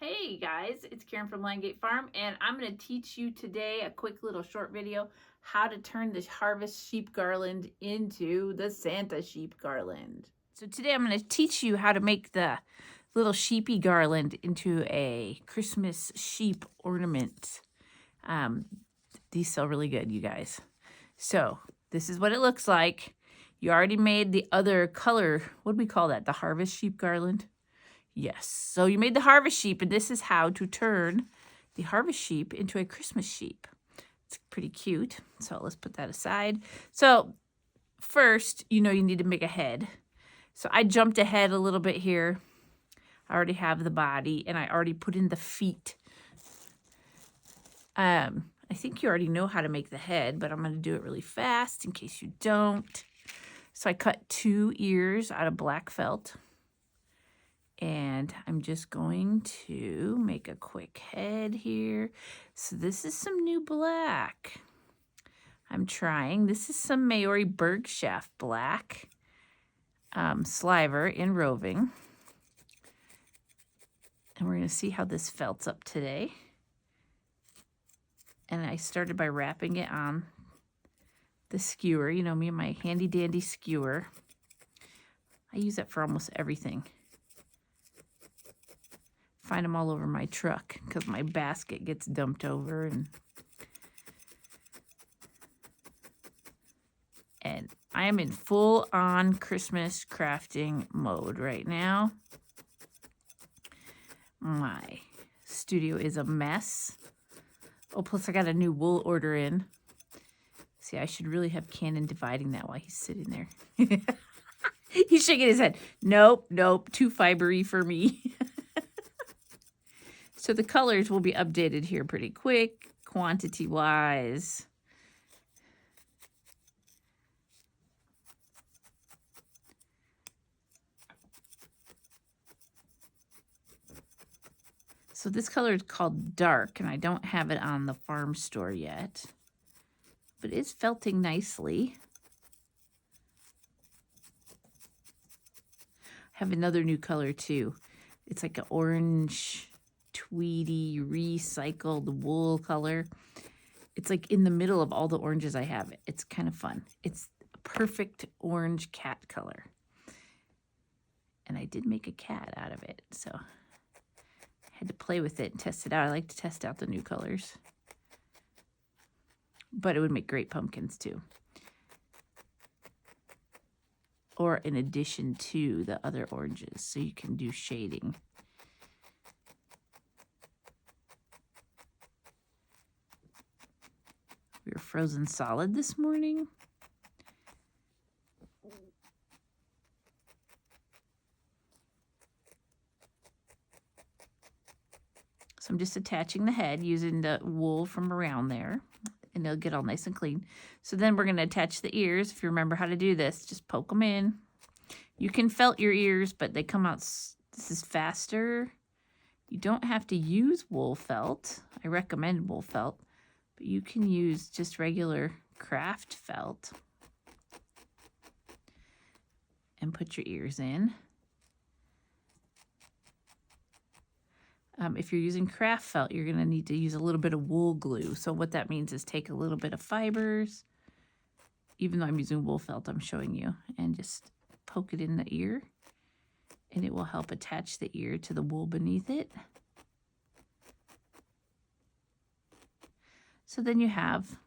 Hey guys, it's Karen from Liongate Farm, and I'm going to teach you today a quick little short video how to turn the harvest sheep garland into the Santa sheep garland. So today I'm going to teach you how to make the little sheepy garland into a Christmas sheep ornament. These sell really good, you guys. So this is what it looks like. You already made the other color. What do we call that? The harvest sheep garland? Yes, so you made the harvest sheep, and this is how to turn the harvest sheep into a Christmas sheep. It's pretty cute, so let's put that aside. So first, you need to make a head. So I jumped ahead a little bit here. I already have the body, and I already put in the feet. I think you already know how to make the head, but I'm going to do it really fast in case you don't. So I cut 2 ears out of black felt. And I'm just going to make a quick head here. So this is some new black. I'm trying. This is some Maori Bergschaft black. Sliver in roving. And we're going to see how this felts up today. And I started by wrapping it on the skewer. You know me and my handy dandy skewer. I use that for almost everything. Find them all over my truck because my basket gets dumped over, and I am in full-on Christmas crafting mode right now. My studio is a mess. Oh, plus I got a new wool order in. See, I should really have Cannon dividing that while he's sitting there. He's shaking his head. Nope, too fibery for me. So the colors will be updated here pretty quick, quantity-wise. So this color is called Dark, and I don't have it on the farm store yet. But it's felting nicely. I have another new color, too. It's like an orange tweedy recycled wool color. It's like in the middle of all the oranges I have. It's kind of fun. It's a perfect orange cat color. And I did make a cat out of it, so I had to play with it and test it out. I like to test out the new colors. But it would make great pumpkins too. Or in addition to the other oranges, so you can do shading. We were frozen solid this morning. So I'm just attaching the head using the wool from around there, and it'll get all nice and clean. So then we're going to attach the ears. If you remember how to do this, just poke them in. You can felt your ears, but they come out, this is faster. You don't have to use wool felt. I recommend wool felt. But you can use just regular craft felt and put your ears in. If you're using craft felt, you're going to need to use a little bit of wool glue. So what that means is take a little bit of fibers, even though I'm using wool felt, I'm showing you, and just poke it in the ear, and it will help attach the ear to the wool beneath it. So then you have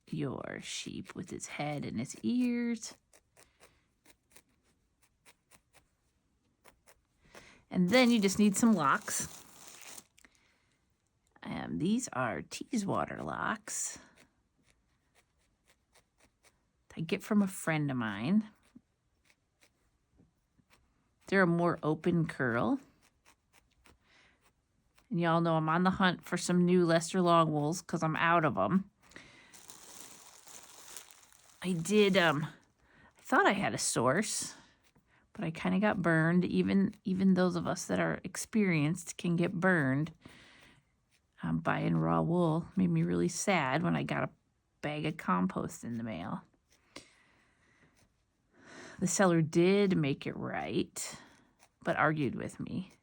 your sheep with its head and its ears. And then you just need some locks. These are Teeswater locks I get from a friend of mine. They're a more open curl. And y'all know I'm on the hunt for some new Lester Long wools because I'm out of them. I thought I had a source, but I kind of got burned. Even those of us that are experienced can get burned. Buying raw wool made me really sad when I got a bag of compost in the mail. The seller did make it right, but argued with me.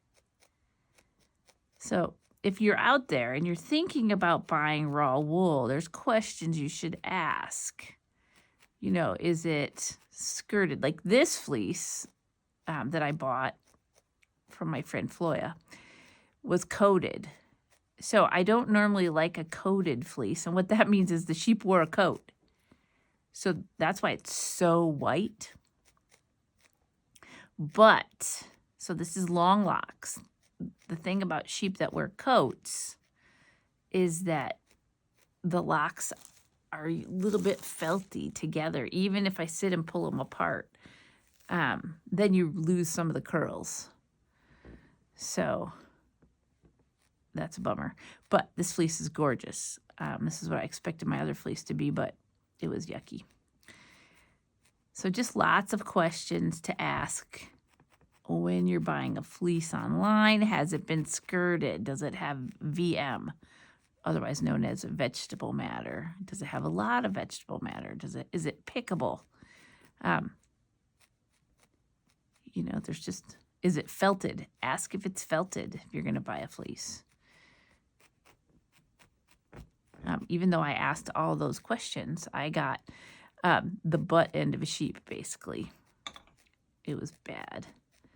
So if you're out there and you're thinking about buying raw wool, there's questions you should ask. You know, is it skirted? Like this fleece that I bought from my friend Floya was coated. So I don't normally like a coated fleece. And what that means is the sheep wore a coat. So that's why it's so white. But, so this is long locks. The thing about sheep that wear coats is that the locks are a little bit felty together. Even if I sit and pull them apart, then you lose some of the curls. So that's a bummer. But this fleece is gorgeous. This is what I expected my other fleece to be, but it was yucky. So just lots of questions to ask when you're buying a fleece online. Has it been skirted? Does it have VM, otherwise known as vegetable matter? Does it have a lot of vegetable matter? Is it pickable? You know, there's just, is it felted? Ask if it's felted if you're going to buy a fleece. Even though I asked all those questions, I got the butt end of a sheep, basically. It was bad.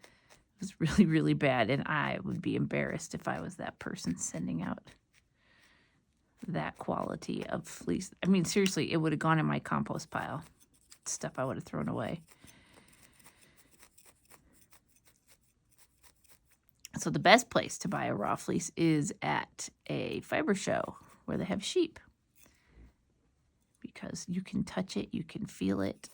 It was really, really bad, and I would be embarrassed if I was that person sending out that quality of fleece. I mean, seriously, it would have gone in my compost pile. Stuff I would have thrown away. So the best place to buy a raw fleece is at a fiber show where they have sheep, because you can touch it, you can feel it.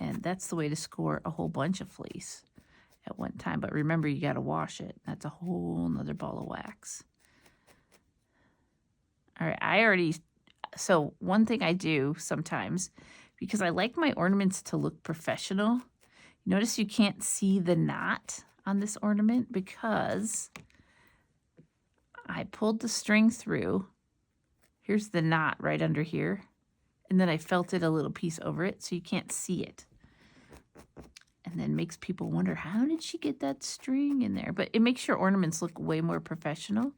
And that's the way to score a whole bunch of fleece at one time. But remember, you got to wash it. That's a whole nother ball of wax. All right, so one thing I do sometimes, because I like my ornaments to look professional, notice you can't see the knot on this ornament because I pulled the string through. Here's the knot right under here. And then I felted a little piece over it so you can't see it. And then makes people wonder, how did she get that string in there? But it makes your ornaments look way more professional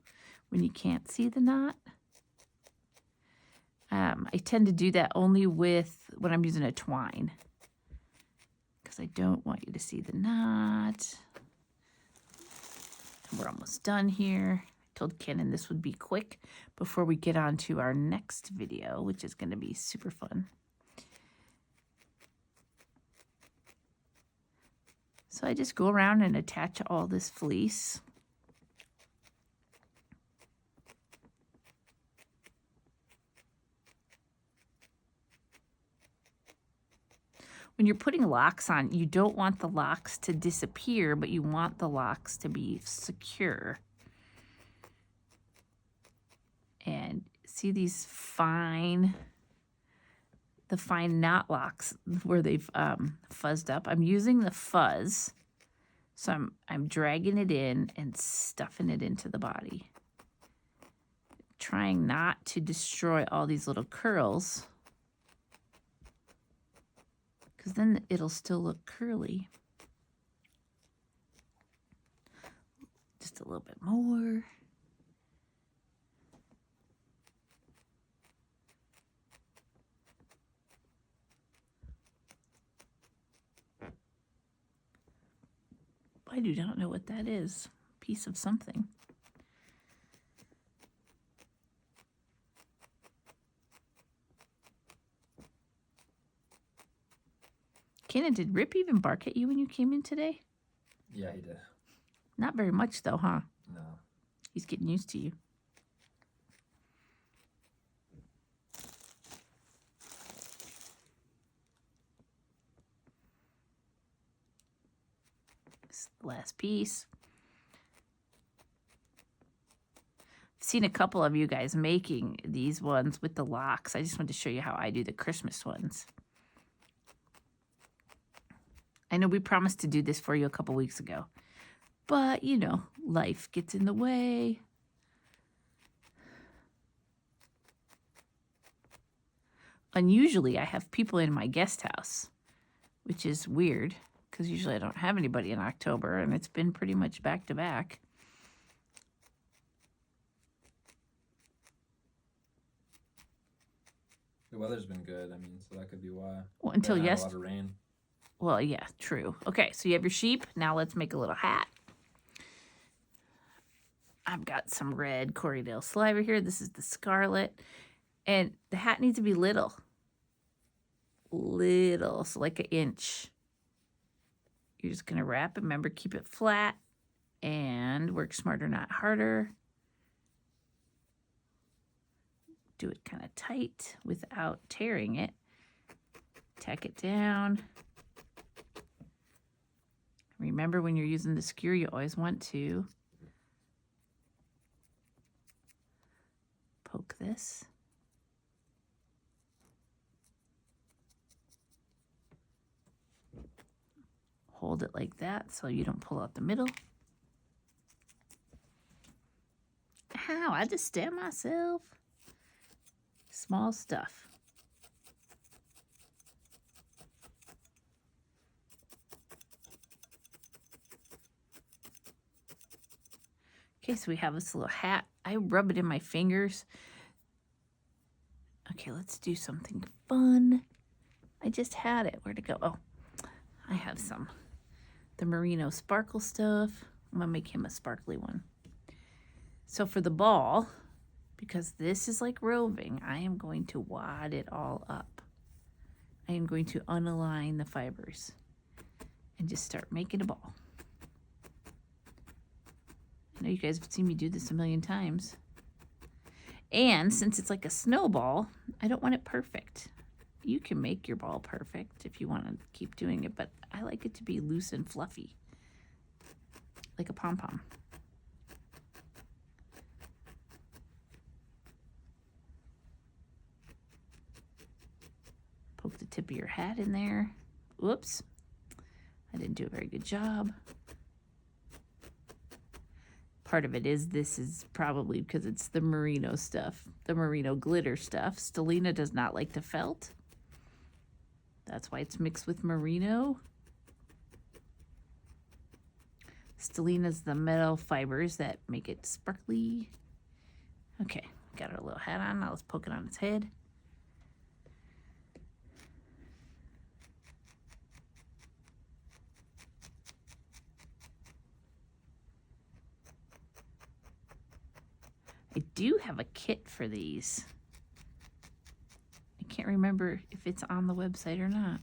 when you can't see the knot. I tend to do that only when I'm using a twine, because I don't want you to see the knot. And we're almost done here. I told Kenan this would be quick before we get on to our next video, which is going to be super fun. So I just go around and attach all this fleece. When you're putting locks on, you don't want the locks to disappear, but you want the locks to be secure. And see these fine knot locks where they've fuzzed up? I'm using the fuzz, so I'm dragging it in and stuffing it into the body. Trying not to destroy all these little curls, because then it'll still look curly. Just a little bit more. I do not know what that is. Piece of something. Kenan, did Rip even bark at you when you came in today? Yeah, he did. Not very much, though, huh? No. He's getting used to you. This is the last piece. I've seen a couple of you guys making these ones with the locks. I just wanted to show you how I do the Christmas ones. I know we promised to do this for you a couple weeks ago, but, you know, life gets in the way. Unusually, I have people in my guest house, which is weird because usually I don't have anybody in October, and it's been pretty much back to back. The weather's been good. I mean, so that could be why. Well, until a yesterday. lot of rain. Well, yeah, true. Okay, so you have your sheep. Now let's make a little hat. I've got some red Corriedale sliver here. This is the scarlet. And the hat needs to be little. Little, so like 1 inch. You're just going to wrap it. Remember, keep it flat. And work smarter, not harder. Do it kind of tight without tearing it. Tack it down. Remember, when you're using the skewer, you always want to poke this. Hold it like that so you don't pull out the middle. Ow, I just stabbed myself. Small stuff. Okay, so we have this little hat. I rub it in my fingers. Okay, let's do something fun. I just had it. Where'd it go? Oh, I have the merino sparkle stuff. I'm gonna make him a sparkly one. So for the ball, because this is like roving, I am going to wad it all up. I am going to unalign the fibers and just start making a ball. I know you guys have seen me do this a million times. And since it's like a snowball, I don't want it perfect. You can make your ball perfect if you want to keep doing it, but I like it to be loose and fluffy, like a pom-pom. Poke the tip of your hat in there. Whoops, I didn't do a very good job. Part of it is this is probably because it's the merino stuff, the merino glitter stuff. Stellina does not like the felt. That's why it's mixed with merino. Stellina's the metal fibers that make it sparkly. Okay, got our little hat on. Now let's poke it on its head. I do have a kit for these. I can't remember if it's on the website or not.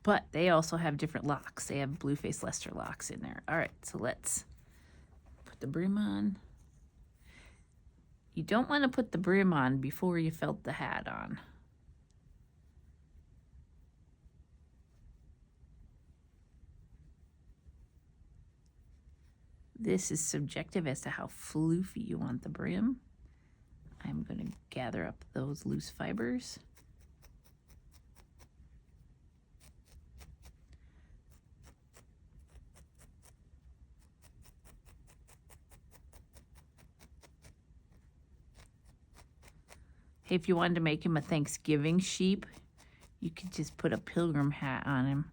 But they also have different locks. They have Blueface Leicester locks in there. All right, so let's put the brim on. You don't want to put the brim on before you felt the hat on. This is subjective as to how floofy you want the brim. I'm going to gather up those loose fibers. Hey, if you wanted to make him a Thanksgiving sheep, you could just put a pilgrim hat on him.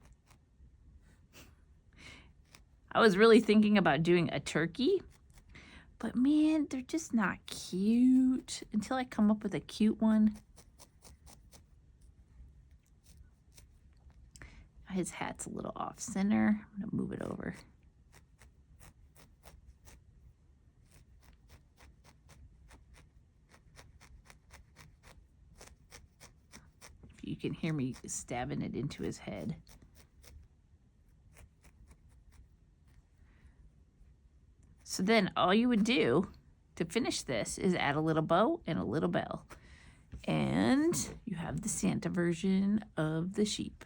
I was really thinking about doing a turkey, but man, they're just not cute until I come up with a cute one. His hat's a little off center. I'm gonna move it over. You can hear me stabbing it into his head. So then all you would do to finish this is add a little bow and a little bell. And you have the Santa version of the sheep.